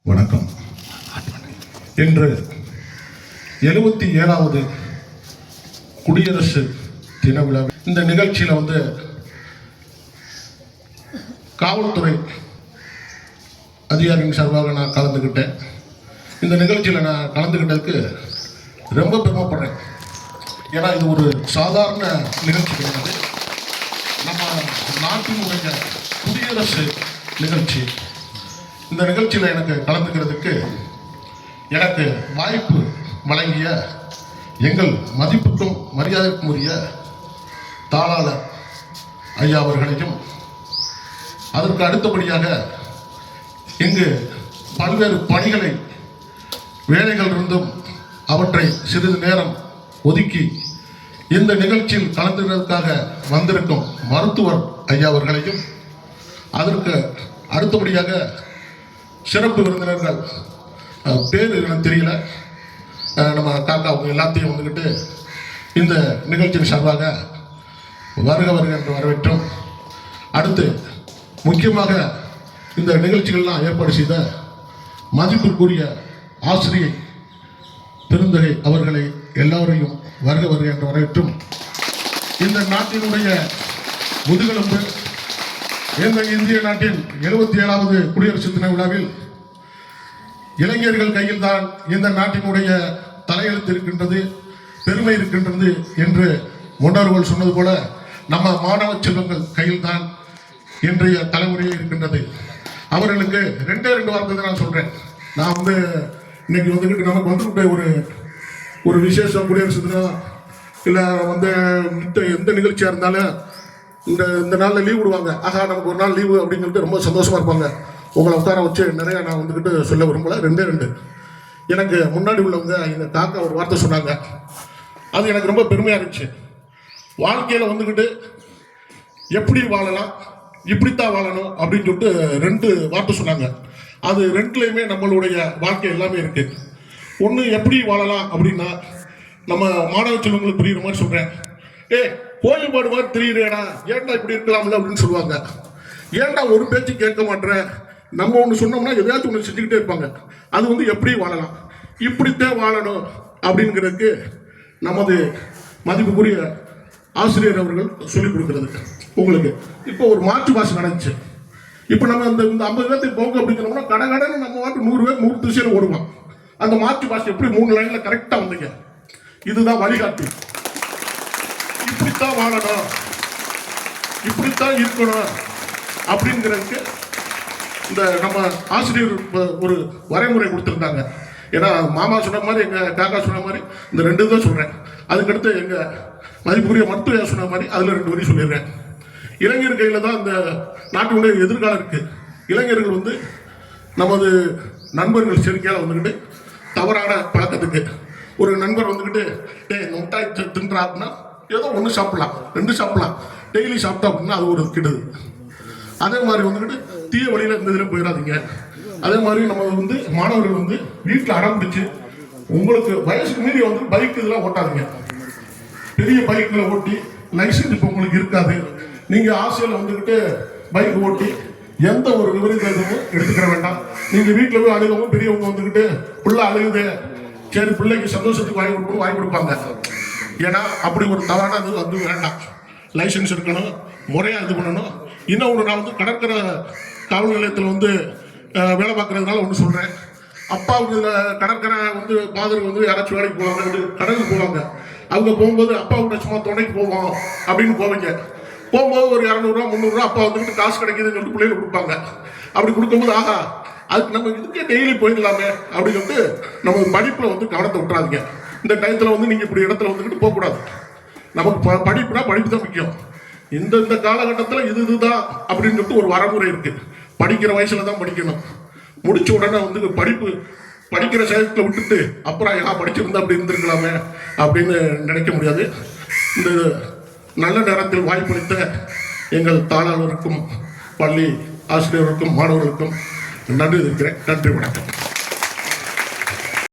வணக்கம். இன்று 77வது குடியரசு தின விழா. இந்த நிகழ்ச்சியில் காவல்துறை அதிகாரியின் சார்பாக நான் கலந்துக்கிட்டேன். இந்த நிகழ்ச்சியில் நான் கலந்துக்கிட்டதுக்கு ரொம்ப பெருமைப்படுறேன். ஏன்னா இது ஒரு சாதாரண நிகழ்ச்சி கிடையாது. நம்ம நாட்டினுடைய குடியரசு நிகழ்ச்சி. இந்த நிகழ்ச்சியில் எனக்கு கலந்துக்கிறதுக்கு எனக்கு வாய்ப்பு வழங்கிய எங்கள் மதிப்புக்கும் மரியாதைக்கும் உரிய தாளாளர் ஐயா அவர்களையும், அதற்கு அடுத்தபடியாக இங்கு பல்வேறு பணிகளை வேலைகள் இருந்தும் அவற்றை சிறிது நேரம் ஒதுக்கி இந்த நிகழ்ச்சியில் கலந்துக்கிறதுக்காக வந்திருக்கும் மருத்துவர் ஐயா அவர்களையும், அதற்கு அடுத்தபடியாக சிறப்பு விருந்தினர்கள் பேர் எனக்கு தெரியல, நம்ம காக்கா அவங்க எல்லாத்தையும் வந்துக்கிட்டு இந்த நிகழ்ச்சியின் சார்பாக வருக வருக என்று வரவேற்றும், அடுத்து முக்கியமாக இந்த நிகழ்ச்சிகள்லாம் ஏற்பாடு செய்த மதிப்பிற்குரிய ஆசிரியை பெருந்தகை அவர்களை எல்லோரையும் வருக வருக என்று வரவேற்றும், இந்த நாட்டினுடைய முதுகெலும்பு இந்த இந்திய நாட்டின் 77வது குடியரசு தின விழாவில் இளைஞர்கள் கையில் தான் இந்த நாட்டினுடைய தலையெழுத்து இருக்கின்றது, பெருமை இருக்கின்றது என்று முன்னோர்கள் சொன்னது போல நம்ம மாணவ செல்வங்கள் கையில் தான் இன்றைய தலைமுறையே இருக்கின்றது. அவர்களுக்கு ரெண்டு வார்த்தை நான் சொல்றேன். நான் இன்னைக்கு வந்துக்கிட்டு நமக்கு வந்துக்கிட்ட ஒரு விசேஷம் குடியரசு தினம் இல்லை எந்த நிகழ்ச்சியாக இருந்தாலும் இந்த நாளில் லீவ் விடுவாங்க. ஆகா, நமக்கு ஒரு நாள் லீவு அப்படின்னு சொல்லிட்டு ரொம்ப சந்தோஷமாக இருப்பாங்க. உங்களை உட்கார வச்சு நிறையா நான் வந்துக்கிட்டு சொல்ல விரும்பல. ரெண்டு எனக்கு முன்னாடி உள்ளவங்க எங்கள் தாத்தா ஒரு வார்த்தை சொன்னாங்க. அது எனக்கு ரொம்ப பெருமையாக இருந்துச்சு. வாழ்க்கையில் வந்துக்கிட்டு எப்படி வாழலாம், இப்படித்தான் வாழணும் அப்படின்னு சொல்லிட்டு ரெண்டு வார்த்தை சொன்னாங்க. அது ரெண்டுலேயுமே நம்மளுடைய வாழ்க்கை எல்லாமே இருக்குது. ஒன்று எப்படி வாழலாம் அப்படின்னா, நம்ம மாணவ செல்வங்களுக்கு புரியுற மாதிரி சொல்கிறேன். கோயில் பாடு மாதிரி தெரியுறேடா, ஏன்டா இப்படி இருக்கலாம்ல அப்படின்னு சொல்லுவாங்க. ஏன்டா ஒரு பேச்சு கேட்க மாட்டேன், நம்ம ஒன்று சொன்னோம்னா எதையாச்சும் ஒன்று செஞ்சுக்கிட்டே இருப்பாங்க. அது எப்படி வாழலாம், இப்படித்தான் வாழணும் அப்படிங்கிறதுக்கு நமது மதிப்புக்குரிய ஆசிரியர் அவர்கள் சொல்லிக் கொடுக்கிறது. உங்களுக்கு இப்போ ஒரு மாற்று பாஷை நடந்துச்சு. இப்போ நம்ம இந்த 50 பேர்த்துக்கு போங்க அப்படிங்கிறோம்னா கடன்னு நம்ம வாட்டு 100 பேர் 100 திசையில் ஓடுவோம். அந்த மாற்று பாஷை எப்படி 3 லைனில் கரெக்டாக வந்தீங்க. இதுதான் வழிகாட்டி. இப்படித்தான் வாழணும், இப்படித்தான் இருக்கணும் அப்படிங்கிறதுக்கு இந்த நம்ம ஆசிரியர் ஒரு வரைமுறை கொடுத்துருந்தாங்க. ஏன்னா மாமா சொன்ன மாதிரி, எங்கள் காக்கா சொன்ன மாதிரி இந்த 2 தான் சொல்கிறேன். அதுக்கடுத்து எங்கள் மதிப்புக்குரிய மருத்துவ சொன்ன மாதிரி அதில் 2 வரி சொல்லிடுறேன். இளைஞர் கையில் தான் இந்த நாட்டினுடைய எதிர்காலம் இருக்குது. இளைஞர்கள் நமது நண்பர்கள் சேர்க்கையால் வந்துக்கிட்டு தவறான பழக்கத்துக்கு ஒரு நண்பர் வந்துக்கிட்டு முட்டாய் தின்றா அப்படின்னா ஏதோ 1 சாப்பிடலாம், 2 சாப்பிடலாம், டெய்லி சாப்பிட்டோம் அப்படின்னா அது ஒரு கெடுது. அதே மாதிரி வந்துக்கிட்டு தீய வழியில் இந்த இதில் போயிடாதீங்க. அதே மாதிரி நம்ம மாணவர்கள் வீட்டில் ஆரம்பிச்சு உங்களுக்கு வயசுக்கு மீறி பைக் இதெல்லாம் ஓட்டாதீங்க. பெரிய பைக்கில் ஓட்டி லைசன்ஸ் இப்போ உங்களுக்கு இருக்காது. நீங்கள் ஆசையில் வந்துக்கிட்டு பைக் ஓட்டி எந்த ஒரு விபரீதமும் எடுத்துக்கிற வேண்டாம். நீங்கள் வீட்டில் போய் அழுகவும் பெரியவங்க வந்துக்கிட்டு பிள்ளை அழுகுது, சரி பிள்ளைக்கு சந்தோஷத்துக்கு வாங்கி கொடுப்பாங்க. ஏன்னா அப்படி ஒரு தவறானது வேண்டாம். லைசன்ஸ் இருக்கணும், முறையாக இது பண்ணணும். இன்னொன்று நான் கடற்கரை காவல் நிலையத்தில் வேலை பார்க்குறதுனால ஒன்று சொல்கிறேன். அப்பாவுக்கு கடற்கரை ஃபாதருக்கு யாராச்சும் வேலைக்கு போவாங்க, கடலுக்கு போவாங்க. அவங்க போகும்போது அப்பாவுக்கு சும்மா துணைக்கு போவோம் அப்படின்னு போவீங்க. போகும்போது ஒரு 200 ரூபா 300 ரூபா அப்பா காசு கிடைக்குதுன்னு சொல்லிட்டு பிள்ளைகளுக்கு கொடுப்பாங்க. அப்படி கொடுக்கும்போது ஆகா, அதுக்கு நம்ம இதுக்கே டெய்லி போயிடலாமே அப்படின்னு சொல்லிட்டு நம்ம படிப்பில் கவனத்தை விட்டுறாதீங்க. இந்த டயத்தில் நீங்கள் இப்படி இடத்துல போகக்கூடாது. நமக்கு படிப்புனா படிப்பு தான் முக்கியம். இந்த காலகட்டத்தில் இதுதான் அப்படின்னு சொல்லிட்டு ஒரு வரமுறை இருக்குது. படிக்கிற வயசில் தான் படிக்கணும். முடிச்ச உடனே படிக்கிற செயலத்தில் விட்டுட்டு அப்புறம் படிச்சிருந்தா அப்படி இருந்திருக்கலாமே அப்படின்னு நினைக்க முடியாது. இந்த நல்ல நேரத்தில் வாய்ப்பளித்த எங்கள் தாளாளருக்கும் பள்ளி ஆசிரியர்களுக்கும் மாணவர்களுக்கும் நன்றி இருக்கிறேன். நன்றி, வணக்கம்.